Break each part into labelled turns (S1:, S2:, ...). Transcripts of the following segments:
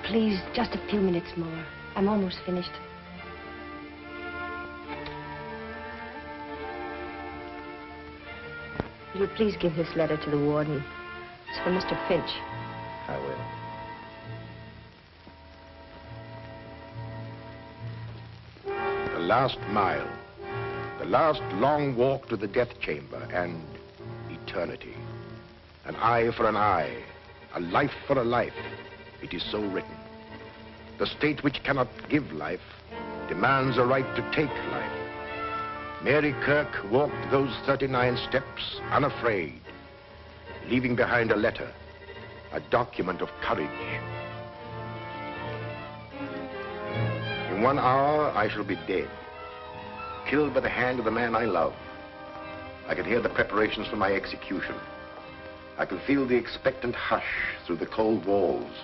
S1: please, just a few minutes more. I'm almost finished. Will you please give this letter to the warden? It's for Mr. Finch.
S2: I will.
S3: The last mile. The last long walk to the death chamber and eternity. An eye for an eye. A life for a life. It is so written. The state which cannot give life demands a right to take life. Mary Kirk walked those 39 steps unafraid, leaving behind a letter, a document of courage. In 1 hour, I shall be dead, killed by the hand of the man I love. I can hear the preparations for my execution. I can feel the expectant hush through the cold walls.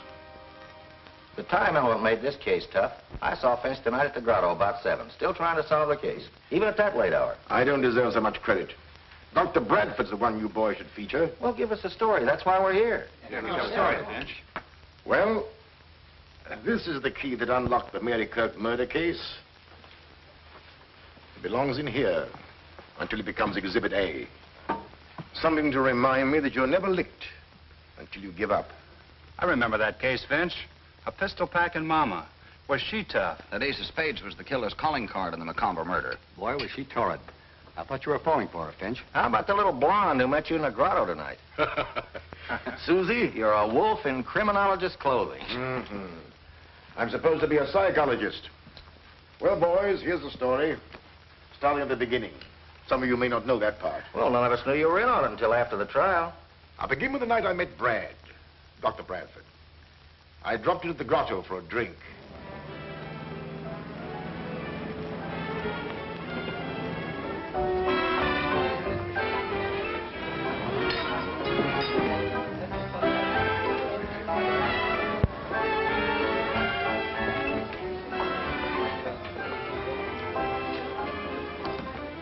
S2: The time element made this case tough. I saw Finch tonight at the grotto about 7, still trying to solve the case, even at that late hour.
S3: I don't deserve so much credit. Dr. Bradford's the one you boys should feature.
S2: Well, give us a story. That's why we're here.
S3: Story, Finch. Well, this is the key that unlocked the Mary Kirk murder case. It belongs in here until it becomes Exhibit A. Something to remind me that you're never licked until you give up.
S4: I remember that case, Finch. A pistol packing mama. Was she tough?
S5: That ace of spades was the killer's calling card in the Macomber murder.
S6: Boy, was she torrid. I thought you were falling for her, Finch.
S2: How about the little blonde who met you in the grotto tonight? Susie, you're a wolf in criminologist clothing.
S3: Mm-hmm. I'm supposed to be a psychologist. Well, boys, here's the story. Starting at the beginning. Some of you may not know that part.
S2: Well, none of us knew you were in on it until after the trial.
S3: I'll begin with the night I met Brad, Dr. Bradford. I dropped into the grotto for a drink.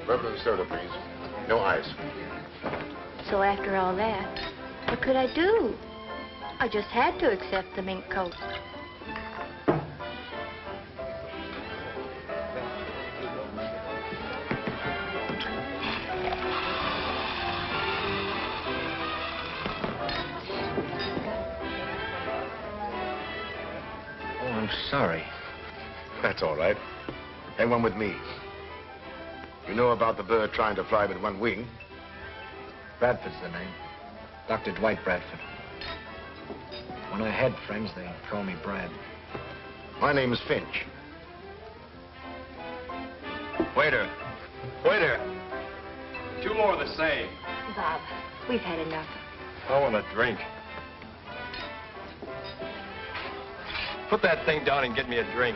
S3: Bourbon and soda, please. No ice.
S1: So after all that, what could I do? I just had to accept the mink coat.
S2: Oh, I'm sorry.
S3: That's all right. Hang one with me. You know about the bird trying to fly with one wing?
S2: Bradford's the name. Dr. Dwight Bradford. When I had friends, they called me Brad.
S3: My name is Finch.
S4: Waiter. Waiter. 2 more of the same.
S1: Bob, we've had enough.
S4: I want a drink. Put that thing down and get me a drink.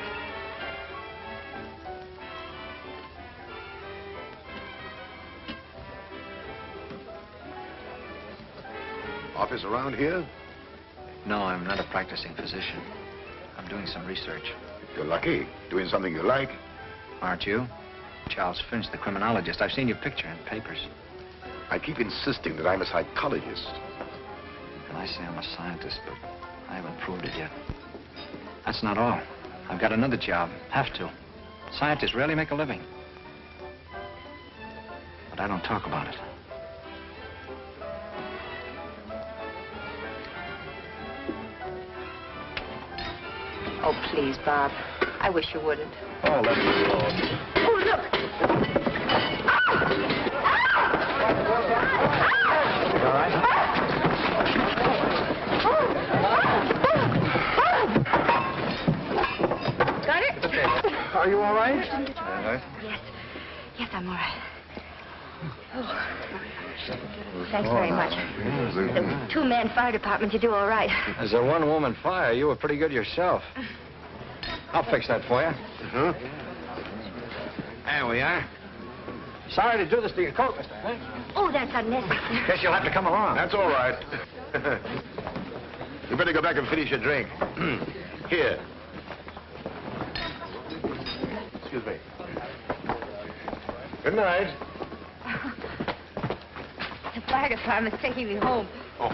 S3: Office around here?
S2: No, I'm not a practicing physician. I'm doing some research.
S3: You're lucky. Doing something you like.
S2: Aren't you? Charles Finch, the criminologist. I've seen your picture in papers.
S3: I keep insisting that I'm a psychologist.
S2: And I say I'm a scientist, but I haven't proved it yet. That's not all. I've got another job. Have to. Scientists rarely make a living. But I don't talk about it.
S1: Oh, please, Bob. I wish you wouldn't.
S4: Oh, let me alone.
S1: Oh, look!
S2: All right?
S1: Got it?
S2: Okay. Are you all right?
S1: Yes. Yes, I'm all right. Oh. Thanks very much. The 2-man fire department, you do all right.
S2: As a one-woman fire, you were pretty good yourself. I'll fix that for you. There we are. Sorry to do this to your coat, Mr. Finch.
S1: Oh, that's unnecessary.
S2: Guess you'll have to come along.
S3: That's all right. You better go back and finish your drink. Here. Excuse me. Good night.
S1: The fire department's taking me home.
S3: Oh.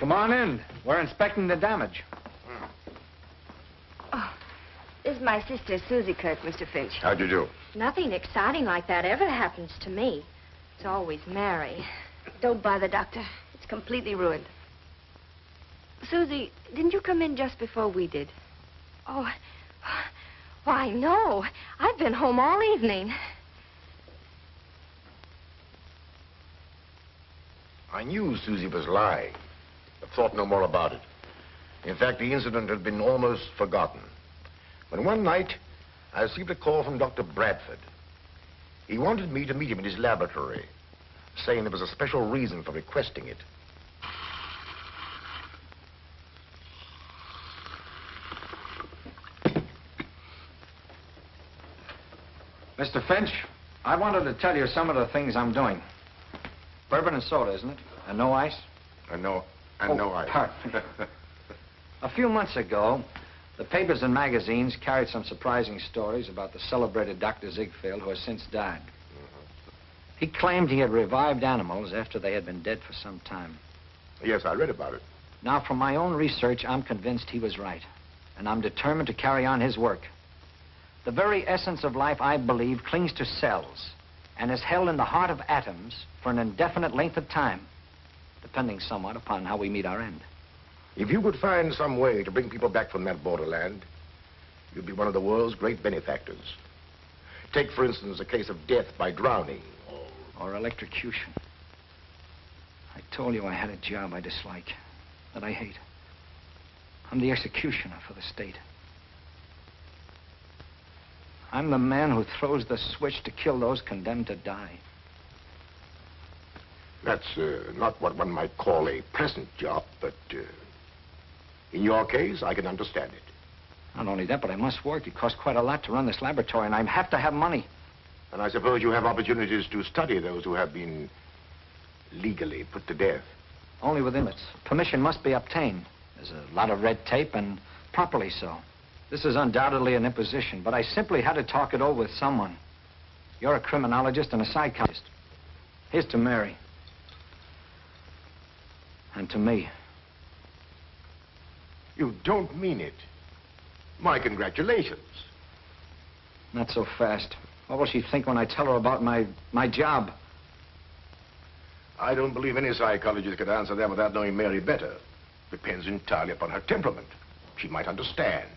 S2: Come on in. We're inspecting the damage.
S1: Oh, this is my sister, Susie Kirk, Mr. Finch.
S3: How'd you do?
S1: Nothing exciting like that ever happens to me. It's always Mary. Don't bother, Doctor. It's completely ruined. Susie, didn't you come in just before we did? Oh, why, no. I've been home all evening.
S3: I knew Susie was lying, but thought no more about it. In fact, the incident had been almost forgotten. When one night, I received a call from Dr. Bradford. He wanted me to meet him in his laboratory, saying there was a special reason for requesting it.
S2: Mr. Finch, I wanted to tell you some of the things I'm doing. Bourbon and soda, isn't it? And no ice?
S3: And no ice.
S2: Pardon. A few months ago, the papers and magazines carried some surprising stories about the celebrated Dr. Ziegfeld, who has since died. He claimed he had revived animals after they had been dead for some time.
S3: Yes, I read about it.
S2: Now, from my own research, I'm convinced he was right. And I'm determined to carry on his work. The very essence of life, I believe, clings to cells and is held in the heart of atoms for an indefinite length of time, depending somewhat upon how we meet our end.
S3: If you could find some way to bring people back from that borderland, you'd be one of the world's great benefactors. Take, for instance, a case of death by drowning.
S2: Or electrocution. I told you I had a job I dislike, that I hate. I'm the executioner for the state. I'm the man who throws the switch to kill those condemned to die.
S3: That's not what one might call a pleasant job, but in your case, I can understand it.
S2: Not only that, but I must work. It costs quite a lot to run this laboratory, and I have to have money.
S3: And I suppose you have opportunities to study those who have been legally put to death.
S2: Only with limits. Permission must be obtained. There's a lot of red tape, and properly so. This is undoubtedly an imposition, but I simply had to talk it over with someone. You're a criminologist and a psychologist. Here's to Mary. And to me.
S3: You don't mean it. My congratulations.
S2: Not so fast. What will she think when I tell her about my job?
S3: I don't believe any psychologist could answer that without knowing Mary better. Depends entirely upon her temperament. She might understand.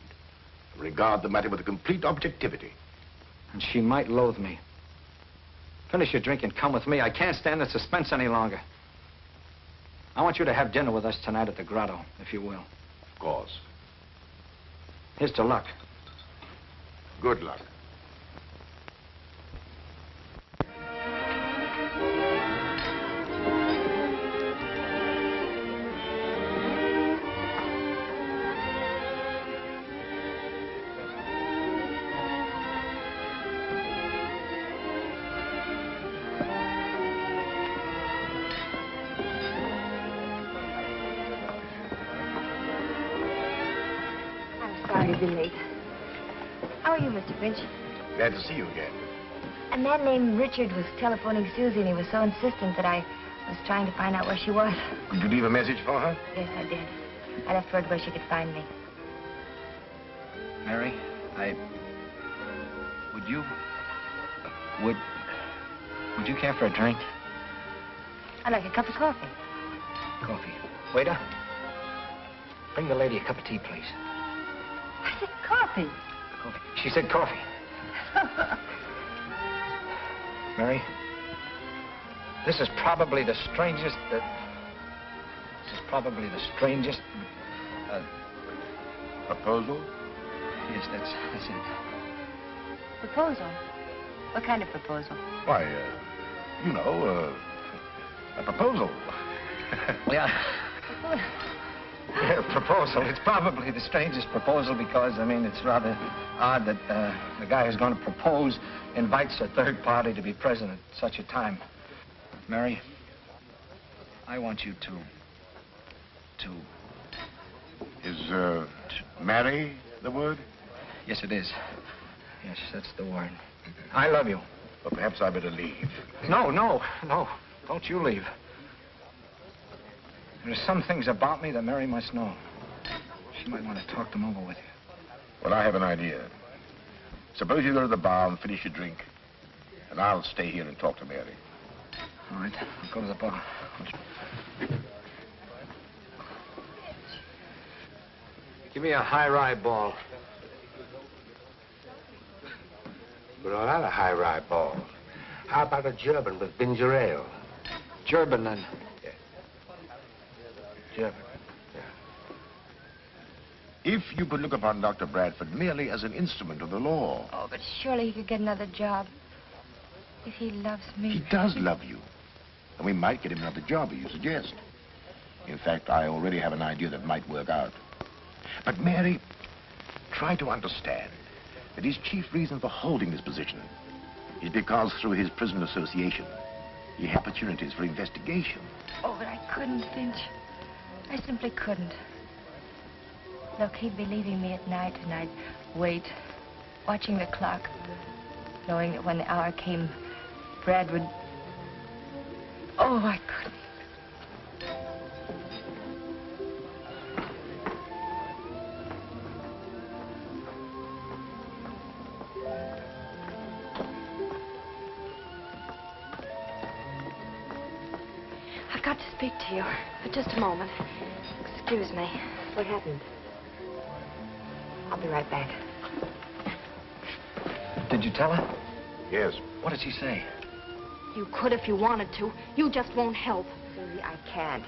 S3: Regard the matter with a complete objectivity.
S2: And she might loathe me. Finish your drink and come with me. I can't stand the suspense any longer. I want you to have dinner with us tonight at the grotto, if you will.
S3: Of course.
S2: Here's to luck.
S3: Good luck.
S1: Sorry to be late. How are you, Mr. Finch?
S3: Glad to see you again.
S1: A man named Richard was telephoning Susie, and he was so insistent that I was trying to find out where she was.
S3: Did you leave a message for her?
S1: Yes, I did. I left word where she could find me.
S2: Mary, Would you care for a drink?
S1: I'd like a cup of coffee.
S2: Coffee. Waiter, bring the lady a cup of tea, please.
S1: I said coffee.
S2: Coffee. She said coffee. Mary, this is probably the strangest
S3: Proposal?
S2: Yes, that's it.
S1: Proposal? What kind of proposal?
S3: Why, a proposal.
S2: Yeah. Yeah, proposal. It's probably the strangest proposal because, it's rather odd that the guy who's going to propose invites a third party to be present at such a time. Mary, I want you to...
S3: Is, marry the word?
S2: Yes, it is. Yes, that's the word. I love you.
S3: Well, perhaps I better leave.
S2: No. Don't you leave. There are some things about me that Mary must know. She might want to talk them over with you.
S3: Well, I have an idea. Suppose you go to the bar and finish your drink, and I'll stay here and talk to Mary.
S2: All right, I'll go to the bar. Give me a high rye ball.
S7: But a lot of high rye balls. How about a German with ginger ale?
S2: German, then.
S7: Yeah.
S2: German.
S3: If you could look upon Dr. Bradford merely as an instrument of the law.
S1: Oh, but surely he could get another job. If he loves me.
S3: He does love you. And we might get him another job, as you suggest. In fact, I already have an idea that might work out. But, Mary, try to understand that his chief reason for holding this position is because through his prison association, he had opportunities for investigation.
S1: Oh, but I couldn't, Finch. I simply couldn't. Look, he'd be leaving me at night, and I'd wait, watching the clock, knowing that when the hour came, Brad would... Oh, I couldn't. I've got to speak to you for just a moment. Excuse me. What happened? I'll be right back.
S2: Did you tell her?
S3: Yes.
S2: What did she say?
S1: You could if you wanted to. You just won't help. Susie, I can't.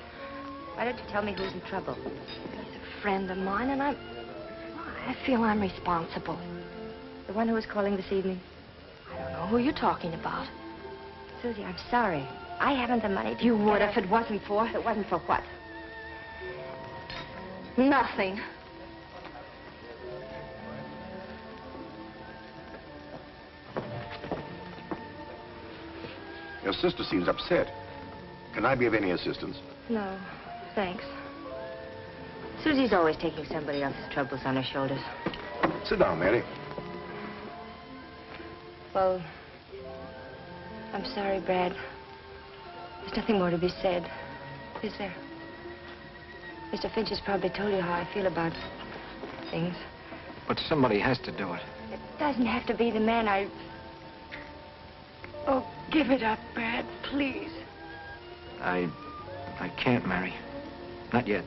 S1: Why don't you tell me who's in trouble? He's a friend of mine, and I feel I'm responsible. The one who was calling this evening? I don't know who you're talking about. Susie, I'm sorry. I haven't the money to... You would if it wasn't for... If it wasn't for what? Nothing.
S3: Your sister seems upset. Can I be of any assistance?
S1: No, thanks. Susie's always taking somebody else's troubles on her shoulders.
S3: Sit down, Mary.
S1: Well, I'm sorry, Brad. There's nothing more to be said, is there? Mr. Finch has probably told you how I feel about things.
S2: But somebody has to do it.
S1: It doesn't have to be the man I... Oh, give it up, Brad, please.
S2: I can't, Mary. Not yet.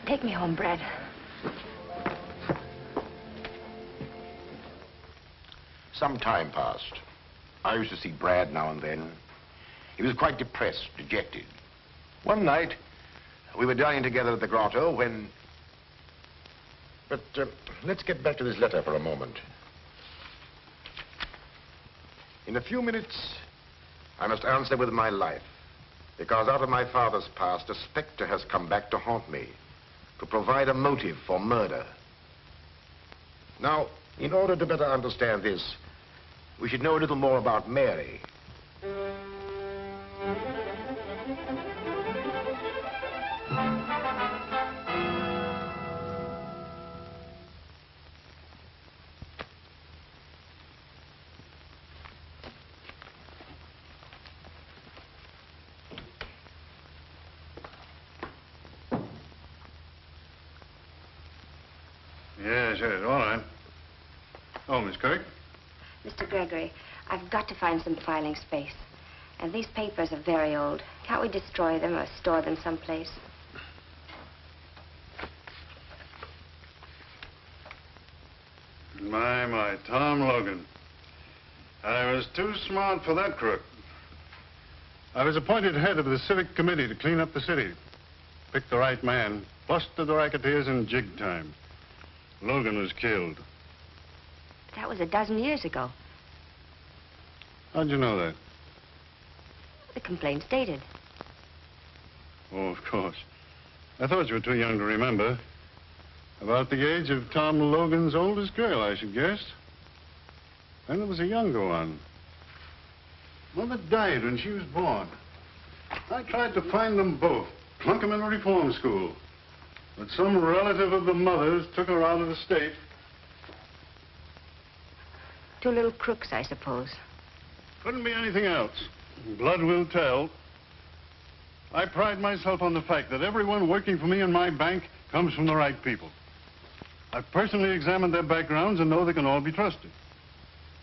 S1: Take me home, Brad.
S3: Some time passed. I used to see Brad now and then. He was quite depressed, dejected. One night, we were dining together at the grotto when... But let's get back to this letter for a moment. In a few minutes, I must answer with my life, because out of my father's past, a specter has come back to haunt me, to provide a motive for murder. Now, in order to better understand this, we should know a little more about Mary.
S4: Yes, yes, all right. Oh, Miss Kirk?
S1: Mr. Gregory, I've got to find some filing space. And these papers are very old. Can't we destroy them or store them someplace?
S4: My, Tom Logan. I was too smart for that crook. I was appointed head of the civic committee to clean up the city. Picked the right man, busted the racketeers in jig time. Logan was killed.
S1: That was a dozen years ago.
S4: How'd you know that?
S1: The complaint's dated.
S4: Oh, of course. I thought you were too young to remember. About the age of Tom Logan's oldest girl, I should guess. Then there was a younger one. Mother died when she was born. I tried to find them both, plunk them in a reform school. But some relative of the mother's took her out of the state.
S1: Two little crooks, I suppose.
S4: Couldn't be anything else. Blood will tell. I pride myself on the fact that everyone working for me in my bank comes from the right people. I've personally examined their backgrounds and know they can all be trusted.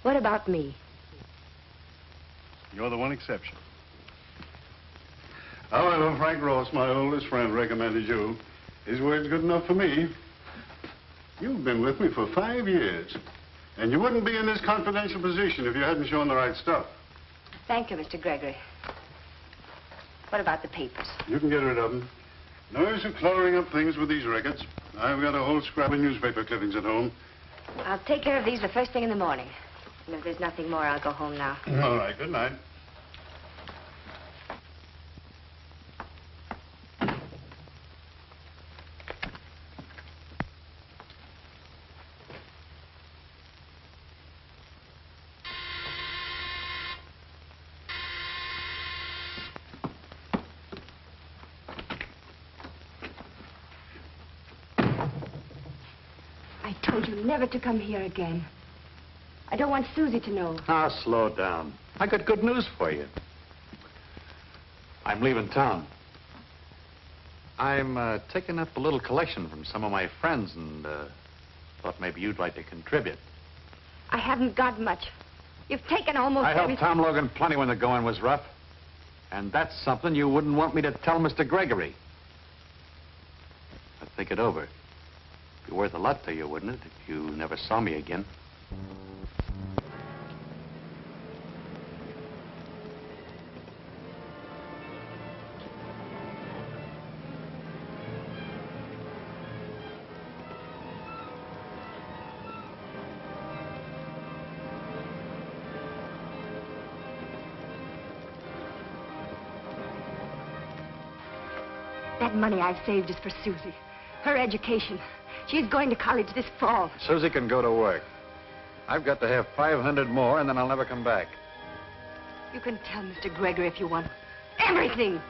S1: What about me?
S4: You're the one exception. However, Frank Ross, my oldest friend, recommended you. His word's good enough for me. You've been with me for 5 years, and you wouldn't be in this confidential position if you hadn't shown the right stuff.
S1: Thank you, Mr. Gregory. What about the papers?
S4: You can get rid of them. No use of cluttering up things with these records. I've got a whole scrap of newspaper clippings at home.
S1: I'll take care of these the first thing in the morning. And if there's nothing more, I'll go home now.
S4: All right, good night.
S1: I told you never to come here again. I don't want Susie to know.
S6: Ah, slow down. I got good news for you. I'm leaving town. I'm taking up a little collection from some of my friends and thought maybe you'd like to contribute.
S1: I haven't got much. You've taken almost
S6: I helped
S1: everything.
S6: Tom Logan plenty when the going was rough. And that's something you wouldn't want me to tell Mr. Gregory. But think it over. It'd be worth a lot to you, wouldn't it, if you never saw me again?
S1: That money I've saved is for Susie. Her education. She's going to college this fall.
S6: Susie can go to work. I've got to have 500 more, and then I'll never come back.
S1: You can tell Mr. Gregory if you want. Everything!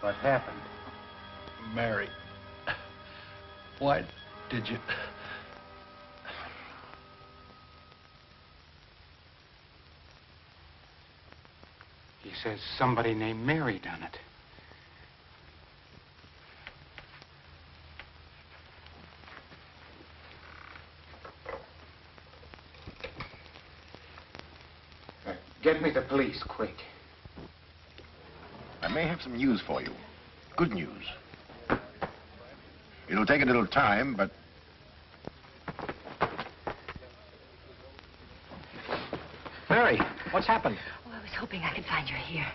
S6: What happened?
S8: Mary, why did you...
S9: He says somebody named Mary done it.
S7: Get me the police, quick.
S3: I may have some news for you. Good news. It'll take a little time, but...
S2: Mary, what's happened?
S1: Oh, I was hoping I could find you here.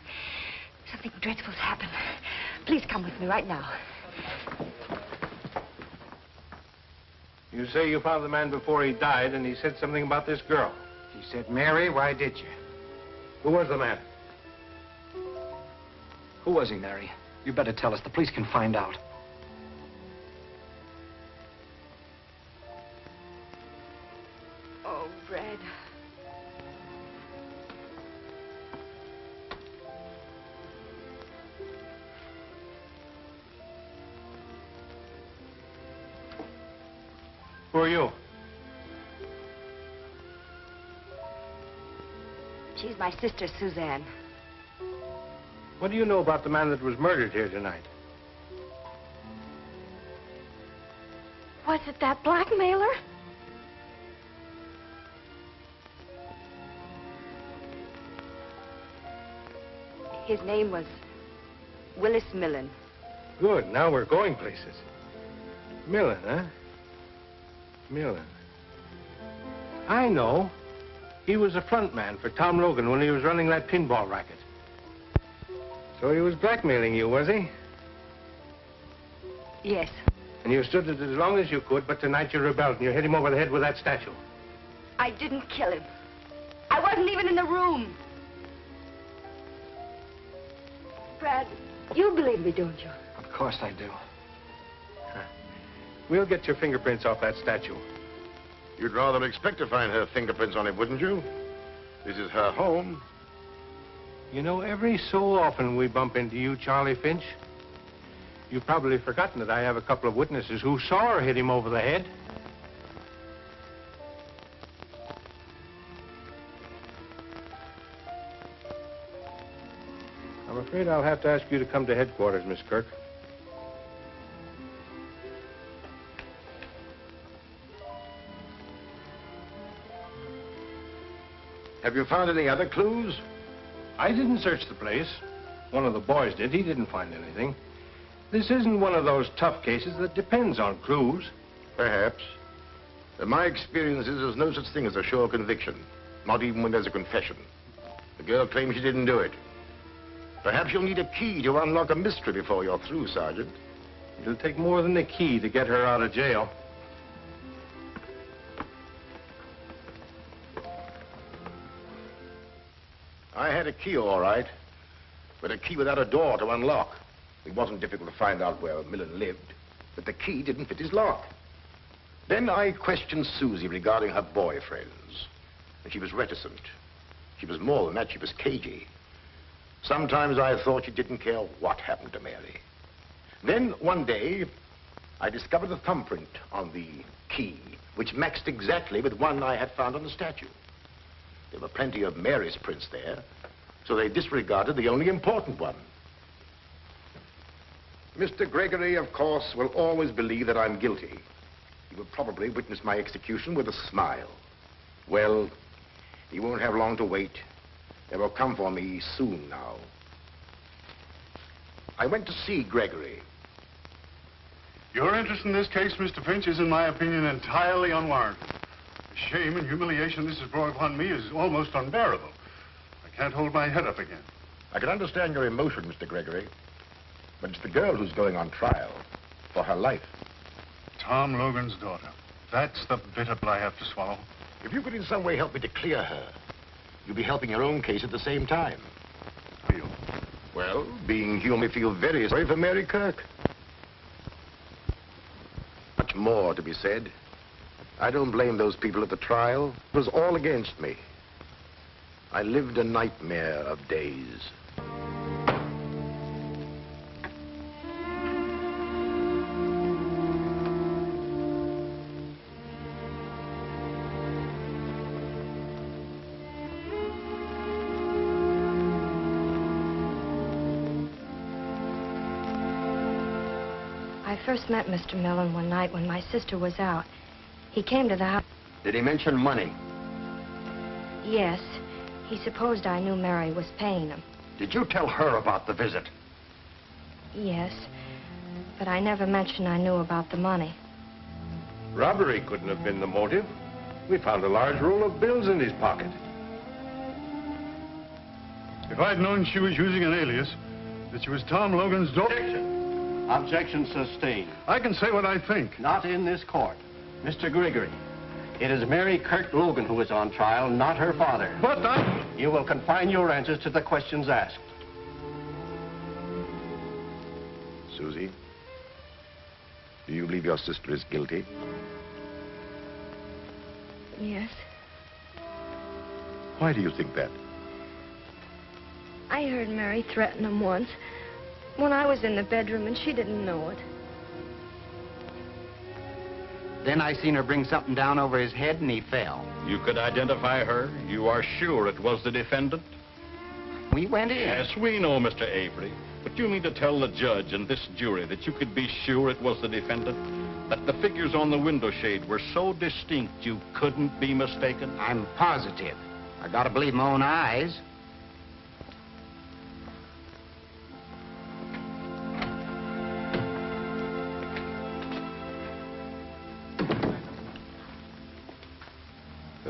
S1: Something dreadful's happened. Please come with me right now.
S7: You say you found the man before he died, and he said something about this girl. He said, Mary, why did you? Who was the man?
S2: Who was he, Mary? You better tell us. The police can find out.
S1: Oh, Red.
S7: Who are you?
S1: She's my sister, Suzanne.
S7: What do you know about the man that was murdered here tonight?
S1: Was it that blackmailer? His name was Willis Millen.
S7: Good. Now we're going places. Millen, huh? Millen. I know. He was a front man for Tom Logan when he was running that pinball racket. So he was blackmailing you, was he?
S1: Yes.
S7: And you stood it as long as you could, but tonight you rebelled and you hit him over the head with that statue.
S1: I didn't kill him. I wasn't even in the room. Brad, you believe me, don't you?
S2: Of course I do.
S7: We'll get your fingerprints off that statue.
S3: You'd rather expect to find her fingerprints on it, wouldn't you? This is her home.
S7: You know, every so often we bump into you, Charlie Finch. You've probably forgotten that I have a couple of witnesses who saw her hit him over the head. I'm afraid I'll have to ask you to come to headquarters, Miss Kirk.
S3: Have you found any other clues?
S7: I didn't search the place. One of the boys did. He didn't find anything. This isn't one of those tough cases that depends on clues.
S3: Perhaps. In my experience is there's no such thing as a sure conviction. Not even when there's a confession. The girl claims she didn't do it. Perhaps you'll need a key to unlock a mystery before you're through, Sergeant.
S7: It'll take more than a key to get her out of jail.
S3: I had a key, all right, but a key without a door to unlock. It wasn't difficult to find out where Millen lived, but the key didn't fit his lock. Then I questioned Susie regarding her boyfriends, and she was reticent. She was more than that, she was cagey. Sometimes I thought she didn't care what happened to Mary. Then, one day, I discovered a thumbprint on the key, which matched exactly with one I had found on the statue. There were plenty of Mary's prints there, so they disregarded the only important one. Mr. Gregory, of course, will always believe that I'm guilty. He will probably witness my execution with a smile. Well, he won't have long to wait. They will come for me soon now. I went to see Gregory.
S4: Your interest in this case, Mr. Finch, is, in my opinion, entirely unwarranted. The shame and humiliation this has brought upon me is almost unbearable. I can't hold my head up again.
S3: I can understand your emotion, Mr. Gregory, but it's the girl who's going on trial for her life.
S4: Tom Logan's daughter. That's the bitter pill I have to swallow.
S3: If you could in some way help me to clear her, you'll be helping your own case at the same time.
S4: Feel?
S3: Well, being human, I feel very sorry for Mary Kirk. Much more to be said. I don't blame those people at the trial. It was all against me. I lived a nightmare of days.
S1: I first met Mr. Millen one night when my sister was out. He came to the house.
S3: Did he mention money?
S1: Yes. He supposed I knew Mary was paying him.
S3: Did you tell her about the visit?
S1: Yes. But I never mentioned I knew about the money.
S7: Robbery couldn't have been the motive. We found a large roll of bills in his pocket.
S4: If I'd known she was using an alias, that she was Tom Logan's daughter...
S10: Objection. Objection sustained.
S4: I can say what I think.
S10: Not in this court. Mr. Gregory, it is Mary Kirk Logan who is on trial, not her father.
S4: But I...
S10: You will confine your answers to the questions asked.
S3: Susie, do you believe your sister is guilty?
S1: Yes.
S3: Why do you think that?
S1: I heard Mary threaten him once, when I was in the bedroom, and she didn't know it.
S11: Then I seen her bring something down over his head, and he fell.
S12: You could identify her? You are sure it was the defendant?
S11: We went in.
S12: Yes, we know, Mr. Avery. But you mean to tell the judge and this jury that you could be sure it was the defendant? That the figures on the window shade were so distinct you couldn't be mistaken?
S11: I'm positive. I gotta believe my own eyes.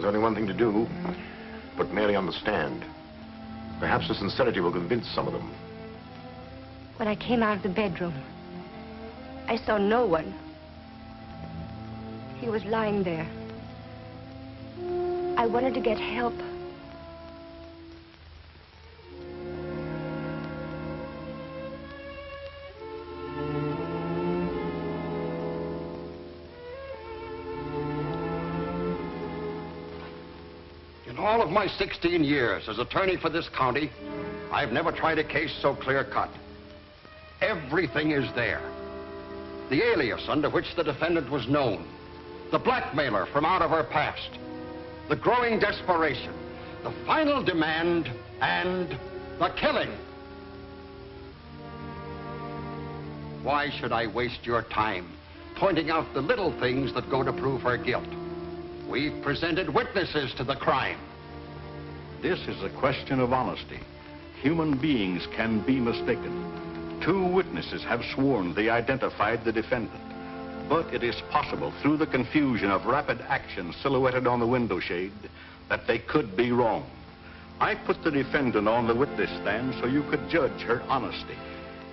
S3: There's only one thing to do. Put Mary on the stand. Perhaps her sincerity will convince some of them.
S1: When I came out of the bedroom, I saw no one. He was lying there. I wanted to get help.
S10: In all of my 16 years as attorney for this county, I've never tried a case so clear-cut. Everything is there. The alias under which the defendant was known, the blackmailer from out of her past, the growing desperation, the final demand, and the killing. Why should I waste your time pointing out the little things that go to prove her guilt? We've presented witnesses to the crime.
S12: This is a question of honesty. Human beings can be mistaken. 2 witnesses have sworn they identified the defendant. But it is possible, through the confusion of rapid action silhouetted on the window shade, that they could be wrong. I put the defendant on the witness stand so you could judge her honesty.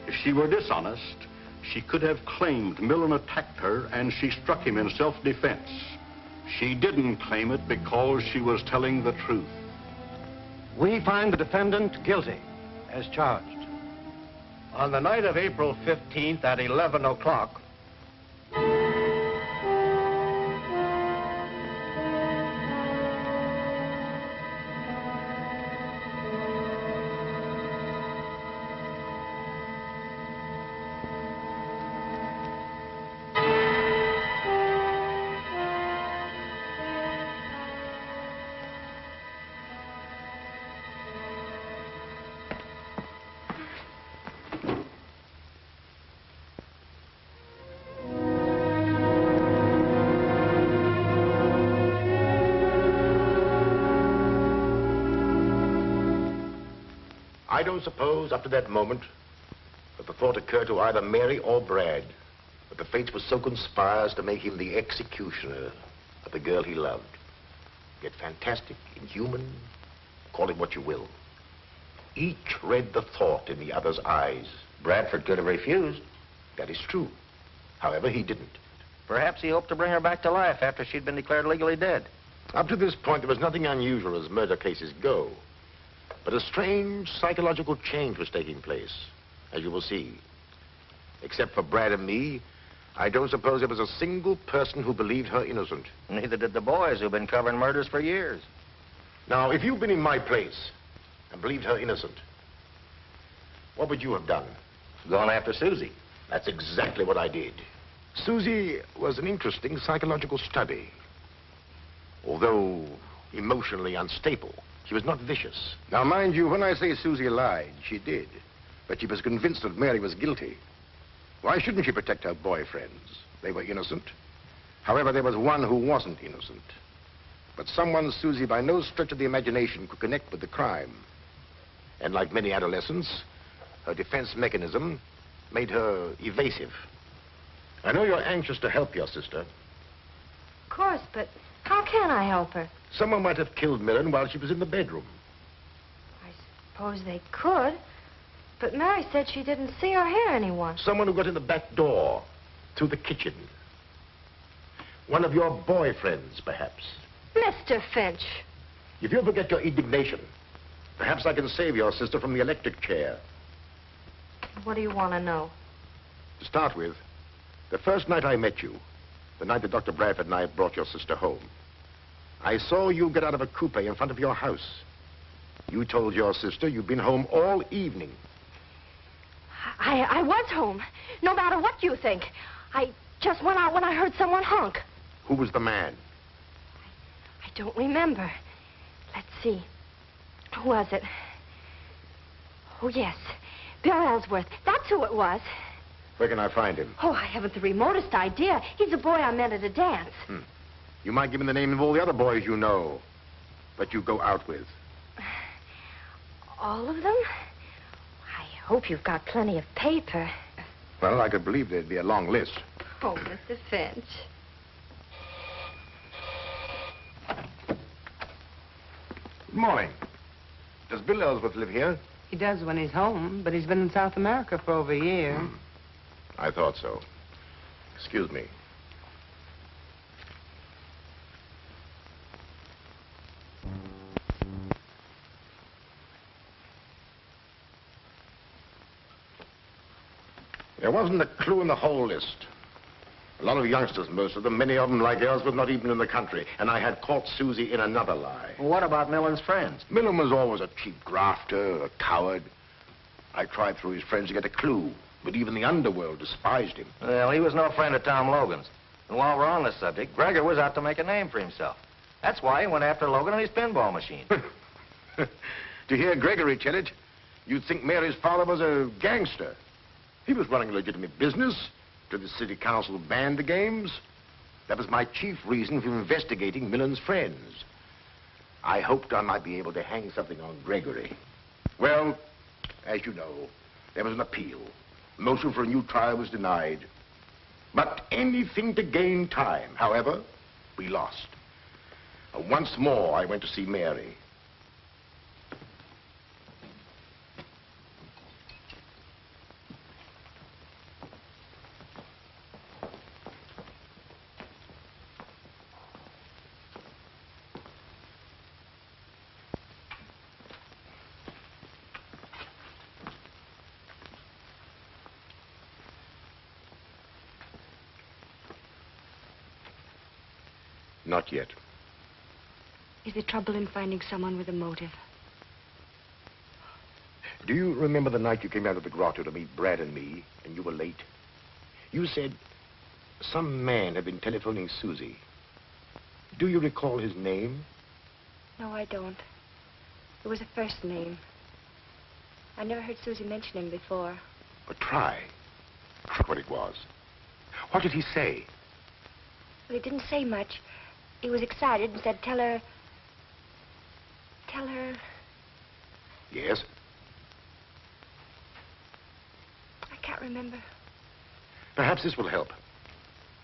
S12: If she were dishonest, she could have claimed Millen attacked her and she struck him in self-defense. She didn't claim it because she was telling the truth.
S7: We find the defendant guilty, as charged.
S10: On the night of April 15th at 11 o'clock,
S3: I don't suppose up to that moment that the thought occurred to either Mary or Brad that the fates were so conspired as to make him the executioner of the girl he loved. Yet fantastic, inhuman, call it what you will. Each read the thought in the other's eyes.
S11: Bradford could have refused.
S3: That is true. However, he didn't.
S11: Perhaps he hoped to bring her back to life after she'd been declared legally dead.
S3: Up to this point, there was nothing unusual as murder cases go. But a strange psychological change was taking place, as you will see. Except for Brad and me, I don't suppose there was a single person who believed her innocent.
S11: Neither did the boys who've been covering murders for years.
S3: Now, if you'd been in my place and believed her innocent, what would you have done?
S11: Gone after Susie.
S3: That's exactly what I did. Susie was an interesting psychological study. Although emotionally unstable, she was not vicious. Now, mind you, when I say Susie lied, she did. But she was convinced that Mary was guilty. Why shouldn't she protect her boyfriends? They were innocent. However, there was one who wasn't innocent. But someone Susie, by no stretch of the imagination, could connect with the crime. And like many adolescents, her defense mechanism made her evasive. I know you're anxious to help your sister.
S1: Of course, but how can I help her?
S3: Someone might have killed Millen while she was in the bedroom.
S1: I suppose they could. But Mary said she didn't see or hear anyone.
S3: Someone who got in the back door, through the kitchen. One of your boyfriends, perhaps.
S1: Mr. Finch.
S3: If you'll forget your indignation, perhaps I can save your sister from the electric chair.
S1: What do you want to know?
S3: To start with, the first night I met you, the night that Dr. Bradford and I brought your sister home, I saw you get out of a coupe in front of your house. You told your sister you'd been home all evening.
S1: I was home, no matter what you think. I just went out when I heard someone honk.
S3: Who was the man?
S1: I don't remember. Let's see. Who was it? Oh, yes. Bill Ellsworth. That's who it was.
S3: Where can I find him?
S1: Oh, I haven't the remotest idea. He's a boy I met at a dance.
S3: You might give him the name of all the other boys you know that you go out with.
S1: All of them? I hope you've got plenty of paper.
S3: Well, I could believe there'd be a long list.
S1: Oh, Mr. Finch.
S3: Good morning. Does Bill Ellsworth live here?
S13: He does when he's home, but he's been in South America for over a year.
S3: I thought so. Excuse me. There wasn't a clue in the whole list. A lot of youngsters, most of them, many of them like Ellsworth, not even in the country. And I had caught Susie in another lie.
S2: Well, what about Millen's friends?
S3: Millen was always a cheap grafter, a coward. I tried through his friends to get a clue, but even the underworld despised him.
S2: Well, he was no friend of Tom Logan's. And while we're on this subject, Gregor was out to make a name for himself. That's why he went after Logan and his pinball machine.
S3: To hear Gregory tell it, you'd think Mary's father was a gangster. He was running a legitimate business. To the city council banned the games. That was my chief reason for investigating Millen's friends. I hoped I might be able to hang something on Gregory. Well, as you know, there was an appeal. Motion for a new trial was denied. But anything to gain time. However, we lost. And once more, I went to see Mary. Not yet.
S1: Is there trouble in finding someone with a motive?
S3: Do you remember the night you came out of the grotto to meet Brad and me, and you were late? You said some man had been telephoning Susie. Do you recall his name?
S1: No, I don't. It was a first name. I never heard Susie mention him before.
S3: But try. Try what it was. What did he say?
S1: Well, he didn't say much. He was excited and said, tell her...
S3: Yes?
S1: I can't remember.
S3: Perhaps this will help.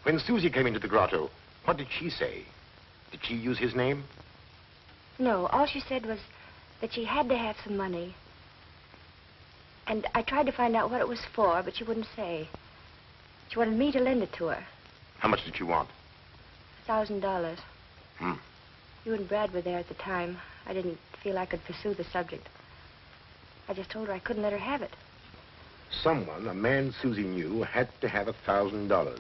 S3: When Susie came into the grotto, what did she say? Did she use his name?
S1: No, all she said was that she had to have some money. And I tried to find out what it was for, but she wouldn't say. She wanted me to lend it to her.
S3: How much did you want?
S1: $1,000.
S3: Hmm.
S1: You and Brad were there at the time. I didn't feel I could pursue the subject. I just told her I couldn't let her have it.
S3: Someone, a man Susie knew, had to have $1,000.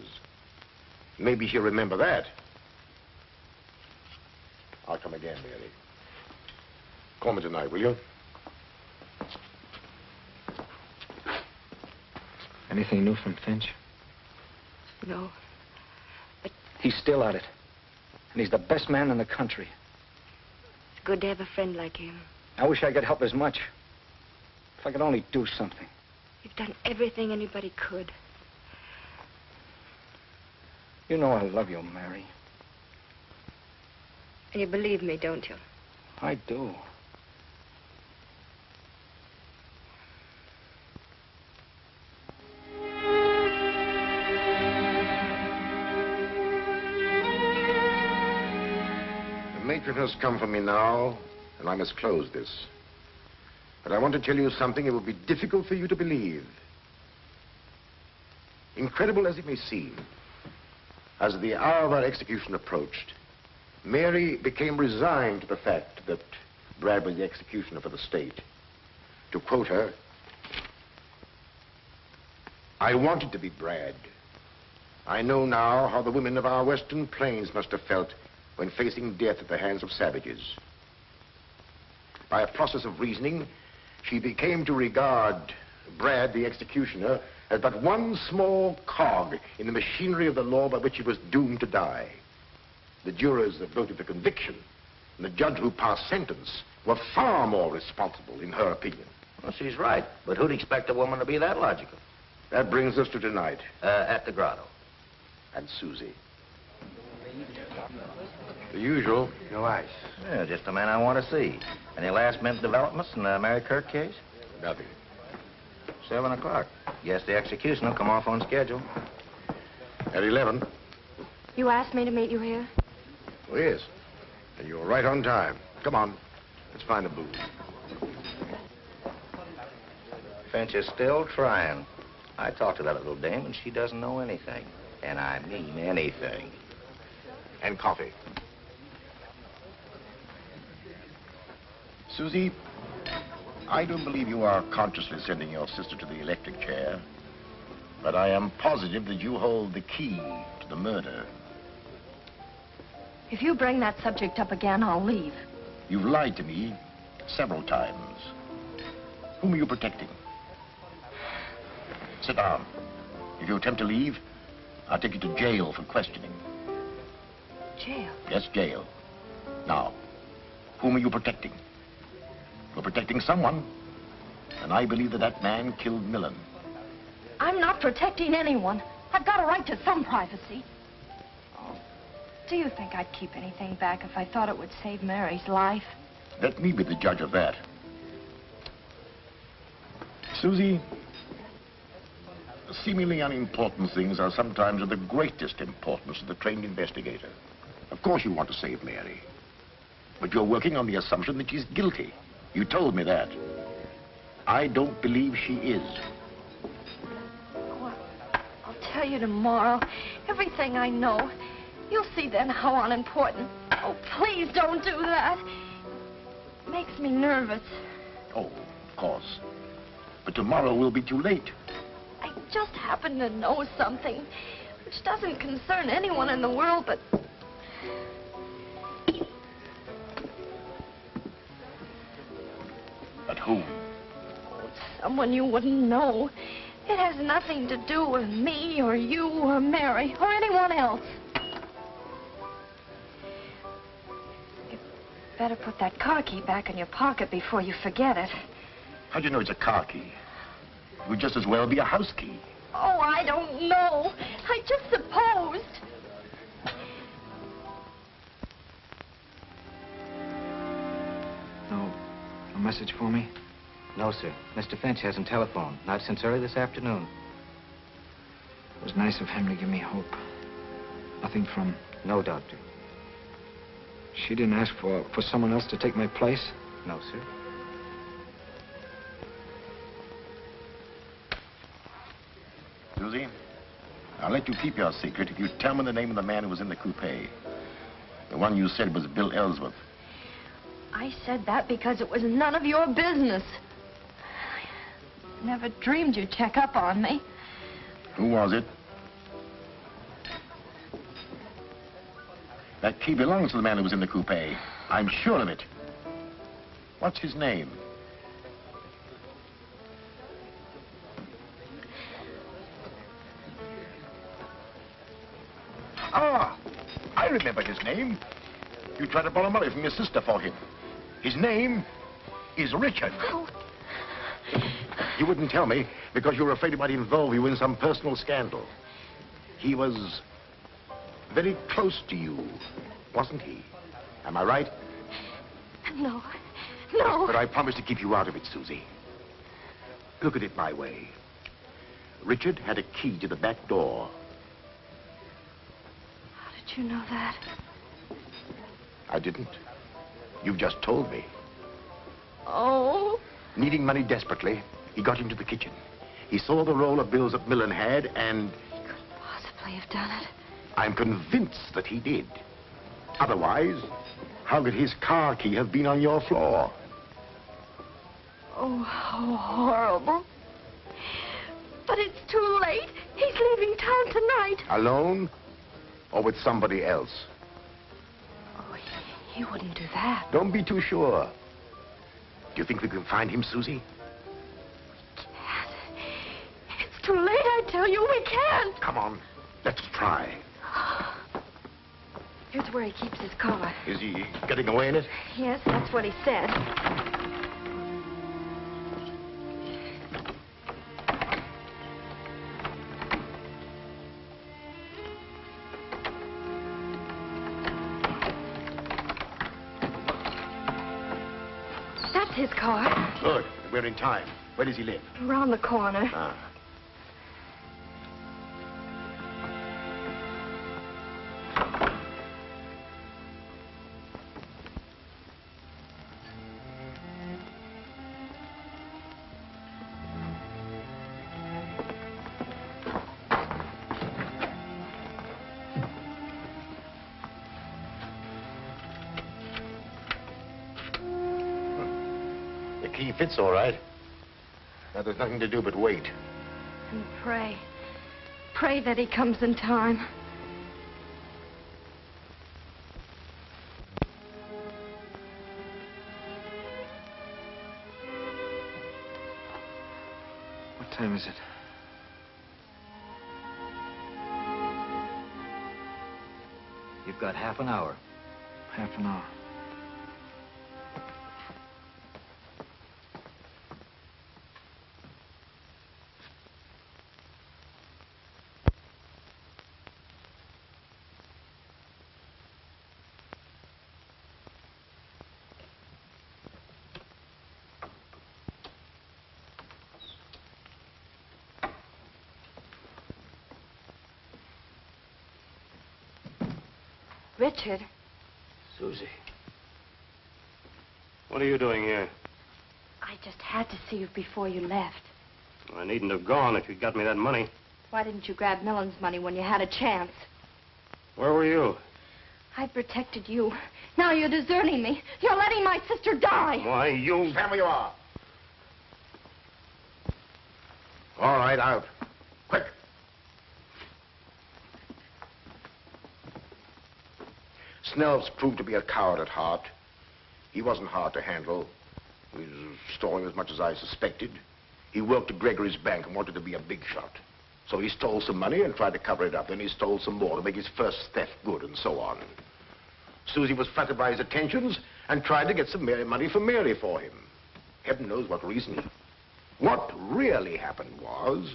S3: Maybe she'll remember that. I'll come again, Mary. Call me tonight, will you?
S2: Anything new from Finch?
S1: No. But
S2: he's still at it. And he's the best man in the country.
S1: It's good to have a friend like him.
S2: I wish I could help as much. If I could only do something.
S1: You've done everything anybody could.
S2: You know I love you, Mary.
S1: And you believe me, don't you?
S2: I do.
S3: The matron has come for me now, and I must close this. But I want to tell you something it will be difficult for you to believe. Incredible as it may seem, as the hour of our execution approached, Mary became resigned to the fact that Brad was the executioner for the state. To quote her, "I wanted to be Brad. I know now how the women of our western plains must have felt when facing death at the hands of savages." By a process of reasoning, she became to regard Brad, the executioner, as but one small cog in the machinery of the law by which he was doomed to die. The jurors that voted for conviction and the judge who passed sentence were far more responsible, in her opinion.
S2: Well, she's right, but who'd expect a woman to be that logical?
S3: That brings us to tonight.
S2: At the grotto.
S3: And Susie. The usual.
S2: No ice. Yeah, just the man I want to see. Any last-minute developments in the Mary Kirk case?
S3: Nothing.
S2: 7 o'clock. Guess the execution will come off on schedule.
S3: At 11.
S1: You asked me to meet you here?
S3: Oh, yes. And you're right on time. Come on. Let's find a booth.
S14: Finch is still trying. I talked to that little dame, and she doesn't know anything. And I mean anything.
S3: And coffee. Susie, I don't believe you are consciously sending your sister to the electric chair, but I am positive that you hold the key to the murder.
S1: If you bring that subject up again, I'll leave.
S3: You've lied to me several times. Whom are you protecting? Sit down. If you attempt to leave, I'll take you to jail for questioning.
S1: Jail?
S3: Yes, jail. Now, whom are you protecting? You're protecting someone, and I believe that that man killed Millen.
S1: I'm not protecting anyone. I've got a right to some privacy. Oh, do you think I'd keep anything back if I thought it would save Mary's life?
S3: Let me be the judge of that. Susie, seemingly unimportant things are sometimes of the greatest importance to the trained investigator. Of course you want to save Mary, but you're working on the assumption that she's guilty. You told me that. I don't believe she is.
S1: Oh, I'll tell you tomorrow everything I know. You'll see then how unimportant. Oh, please don't do that. It makes me nervous.
S3: Oh, of course. But tomorrow will be too late.
S1: I just happen to know something which doesn't concern anyone in the world but...
S3: But whom?
S1: Oh, someone you wouldn't know. It has nothing to do with me or you or Mary or anyone else. You better put that car key back in your pocket before you forget it.
S3: How do you know it's a car key? It would just as well be a house key.
S1: Oh, I don't know. I just supposed.
S2: No message for me?
S14: No, sir. Mr. Finch hasn't telephoned. Not since early this afternoon.
S2: It was nice of him to give me hope. Nothing from...
S14: No, Doctor.
S2: She didn't ask for someone else to take my place?
S14: No, sir.
S3: Susie, I'll let you keep your secret if you tell me the name of the man who was in the coupe. The one you said was Bill Ellsworth.
S1: I said that because it was none of your business. I never dreamed you'd check up on me.
S3: Who was it? That key belongs to the man who was in the coupe. I'm sure of it. What's his name? Ah, I remember his name. You tried to borrow money from your sister for him. His name is Richard.
S1: Oh.
S3: You wouldn't tell me because you were afraid he might involve you in some personal scandal. He was very close to you, wasn't he? Am I right?
S1: No. No.
S3: But I promise to keep you out of it, Susie. Look at it my way. Richard had a key to the back door.
S1: How did you know that?
S3: I didn't. You've just told me.
S1: Oh.
S3: Needing money desperately, he got into the kitchen. He saw the roll of bills that Millen had, and...
S1: He couldn't possibly have done it.
S3: I'm convinced that he did. Otherwise, how could his car key have been on your floor?
S1: Oh, how horrible. But it's too late. He's leaving town tonight.
S3: Alone? Or with somebody else?
S1: Oh, he wouldn't do that.
S3: Don't be too sure. Do you think we can find him, Susie?
S1: We can't. It's too late, I tell you. We can't.
S3: Come on. Let's try.
S1: Here's where he keeps his car.
S3: Is he getting away in it?
S1: Yes, that's what he said. That's his car.
S3: Good. We're in time. Where does he live?
S1: Around the corner.
S3: Ah. he fits all right. Now, there's nothing to do but wait.
S1: And pray. Pray that he comes in time.
S2: What time is it? You've got half an hour.
S15: Half an hour.
S1: Richard.
S7: Susie. What are you doing here?
S1: I just had to see you before you left.
S7: I needn't have gone if you'd got me that money.
S1: Why didn't you grab Millen's money when you had a chance?
S7: Where were you?
S1: I protected you. Now you're deserting me. You're letting my sister die.
S7: Why, you...
S3: Stand where you are. All right, out. Quick. Snell's proved to be a coward at heart. He wasn't hard to handle. He was stalling as much as I suspected. He worked at Gregory's bank and wanted to be a big shot. So he stole some money and tried to cover it up. Then he stole some more to make his first theft good, and so on. Susie was flattered by his attentions and tried to get some money for Mary for him. Heaven knows what reason. What really happened was...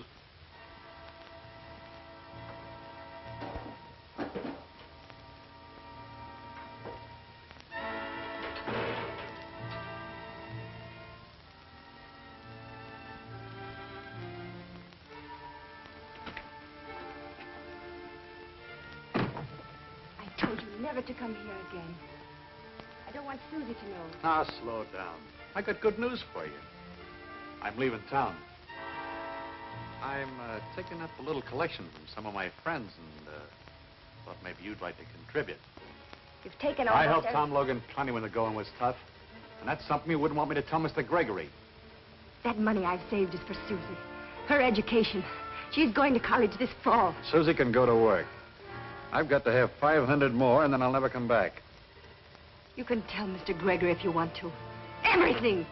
S1: Never to come here again. I don't want Susie to know.
S6: Now, slow down. I got good news for you. I'm leaving town. I'm taking up a little collection from some of my friends and thought maybe you'd like to contribute.
S1: You've taken
S6: I helped Tom Logan plenty when the going was tough. And that's something you wouldn't want me to tell Mr. Gregory.
S1: That money I've saved is for Susie. Her education. She's going to college this fall.
S6: Susie can go to work. I've got to have 500 more, and then I'll never come back.
S1: You can tell Mr. Gregory if you want to. Everything!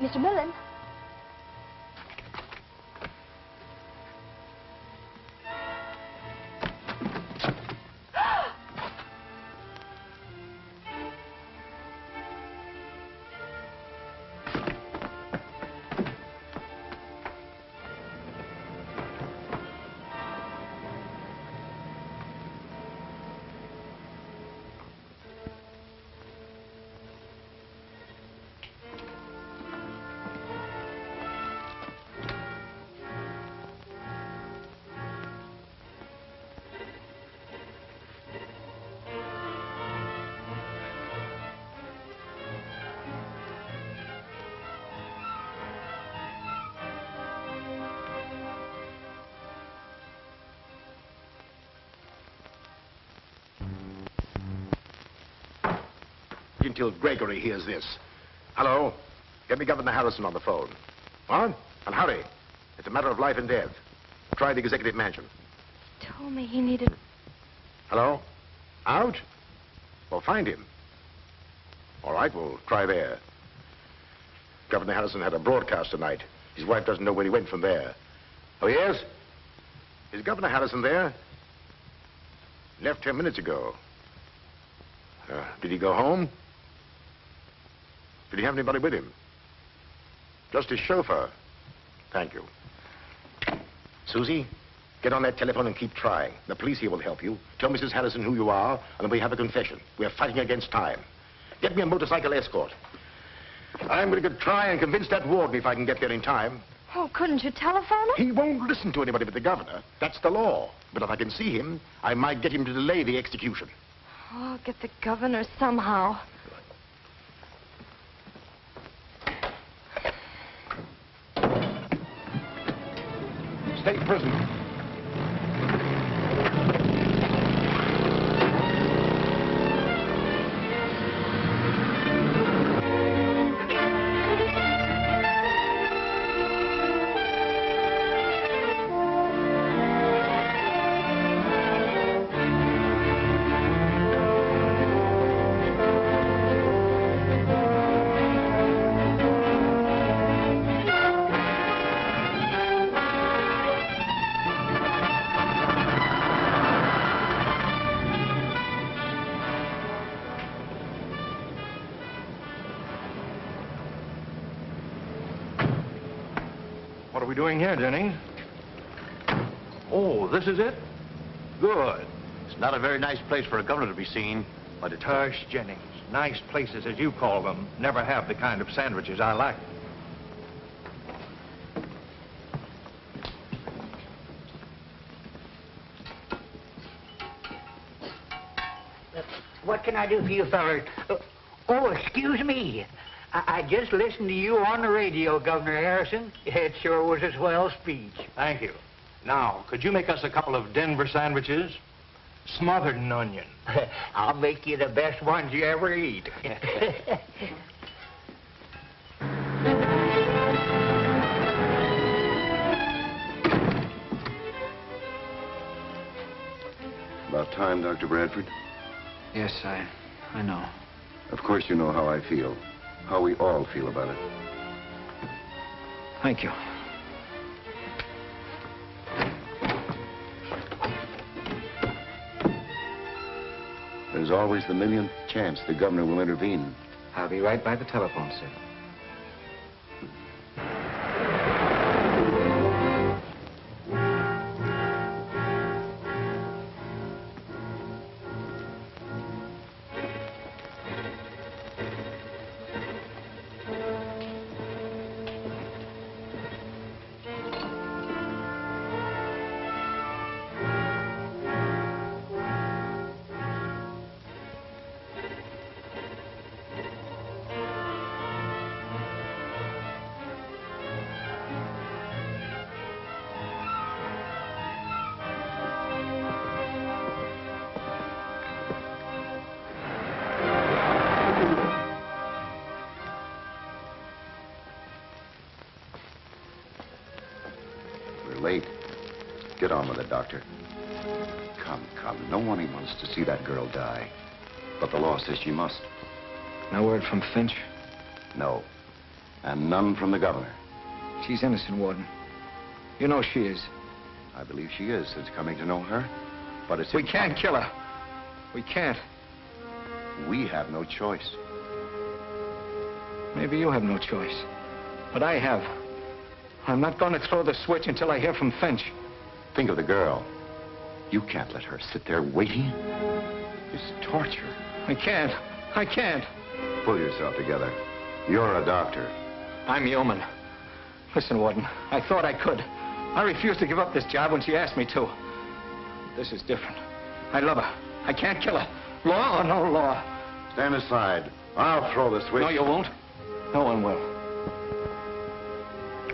S1: Mr. Millen?
S3: Until Gregory hears this. Hello? Get me Governor Harrison on the phone. What? And hurry. It's a matter of life and death. Try the executive mansion.
S1: He told me he needed...
S3: Hello? Out? Well, find him. All right, we'll try there. Governor Harrison had a broadcast tonight. His wife doesn't know where he went from there. Oh, yes? Is Governor Harrison there? Left 10 minutes ago. Did he go home? Did he have anybody with him? Just his chauffeur. Thank you. Susie, Get on that telephone and keep trying. The police here will help you. Tell Mrs. Harrison who you are, and we have a confession. We're fighting against time. Get me a motorcycle escort. I'm going to try and convince that warden if I can get there in time.
S1: Oh, couldn't you telephone him?
S3: He won't listen to anybody but the governor. That's the law. But if I can see him, I might get him to delay the execution.
S1: Oh, I'll get the governor somehow.
S3: State prison.
S7: What are we doing here, Jennings? Oh, this is it? Good.
S6: It's not a very nice place for a governor to be seen, but it's...
S7: Tush, Jennings. Nice places, as you call them, never have the kind of sandwiches I like.
S15: What can I do for you fellas? Oh, excuse me. I just listened to you on the radio, Governor Harrison. It sure was a swell speech.
S7: Thank you. Now, could you make us a couple of Denver sandwiches? Smothered in onion.
S15: I'll make you the best ones you ever eat.
S10: About time, Dr. Bradford.
S2: Yes, I know.
S10: Of course you know how I feel. How we all feel about it.
S2: Thank you.
S10: There's always the millionth chance the governor will intervene.
S2: I'll be right by the telephone, sir.
S10: Late. Get on with it, Doctor. Come. No one wants to see that girl die. But the law says she must.
S2: No word from Finch?
S10: No. And none from the governor.
S2: She's innocent, Warden. You know she is.
S10: I believe she is. It's coming to know her. But it's...
S2: We can't kill her. We can't.
S10: We have no choice.
S2: Maybe you have no choice. But I have. I'm not going to throw the switch until I hear from Finch.
S10: Think of the girl. You can't let her sit there waiting. It's torture.
S2: I can't.
S10: Pull yourself together. You're a doctor.
S2: I'm human. Listen, Warden, I thought I could. I refused to give up this job when she asked me to. This is different. I love her. I can't kill her. Law or no law.
S10: Stand aside. I'll throw the switch.
S2: No, you won't. No one will.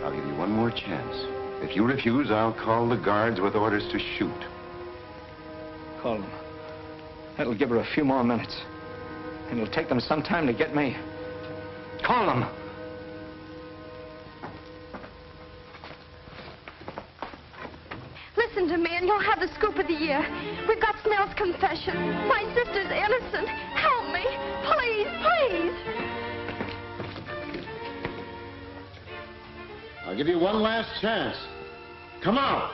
S10: I'll give you one more chance. If you refuse, I'll call the guards with orders to shoot.
S2: Call them. That'll give her a few more minutes. And it'll take them some time to get me. Call them.
S1: Listen to me and you'll have the scoop of the year. We've got Snell's confession. My sister's innocent. Help me. Please.
S16: I'll give you one last chance. Come on.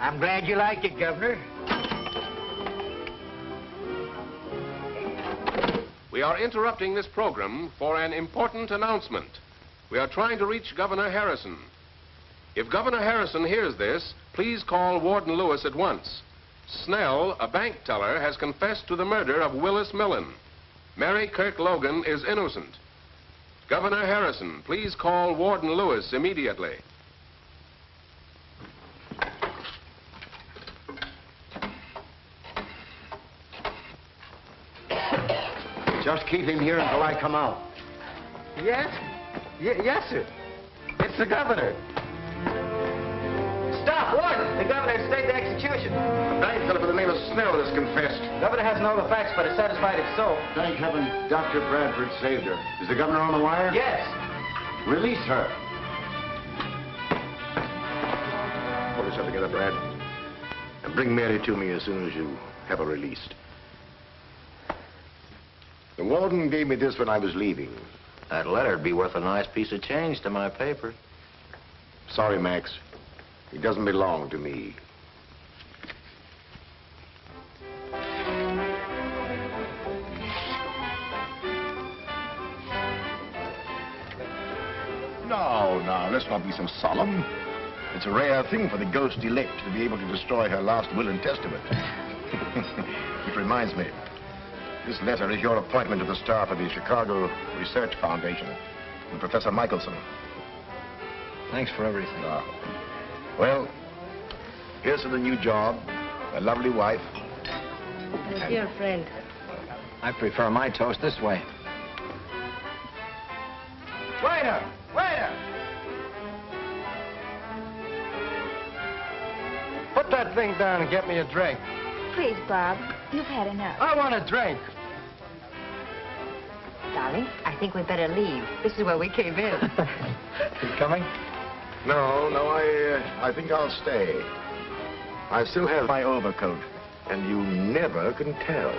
S15: I'm glad you like it, Governor.
S17: We are interrupting this program for an important announcement. We are trying to reach Governor Harrison. If Governor Harrison hears this, please call Warden Lewis at once. Snell, a bank teller, has confessed to the murder of Willis Millen. Mary Kirk Logan is innocent. Governor Harrison, please call Warden Lewis immediately.
S10: Just keep him here until I come out.
S7: Yes? Yes, sir. It's the governor.
S2: Stop, Warden! The governor has stayed the execution.
S3: A bank fellow by the name of Snell has confessed.
S2: The governor hasn't all the facts, but is satisfied it's so.
S3: Thank heaven Dr. Bradford saved her. Is the governor on the wire?
S2: Yes.
S3: Release her. Pull yourself together, Brad. And bring Mary to me as soon as you have her released. The warden gave me this when I was leaving.
S14: That letter'd be worth a nice piece of change to my paper.
S3: Sorry, Max. It doesn't belong to me. No, let's not be so solemn. It's a rare thing for the ghost elect to be able to destroy her last will and testament. Which reminds me, this letter is your appointment to the staff of the Chicago Research Foundation and Professor Michelson.
S2: Thanks for everything.
S3: Well, here's to the new job, a lovely wife.
S1: My dear friend.
S2: I prefer my toast this way.
S7: Waiter! Waiter! Put that thing down and get me a drink.
S1: Please, Bob, you've had enough.
S7: I want a drink.
S1: Darling, I think we'd better leave. This is where we came in.
S2: You coming?
S3: No, I think I'll stay. I still have my overcoat, and you never can tell.